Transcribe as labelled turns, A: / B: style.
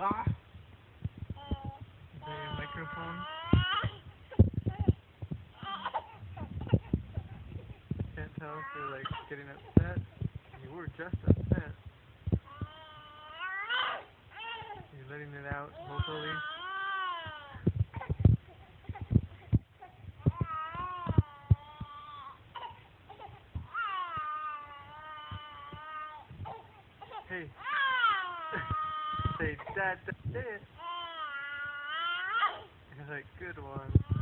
A: Ah! Is that your microphone? Can't tell if you're like getting upset. You were just upset. You're letting it out, hopefully. Hey. Say, Dad, Dad. You're like, good one.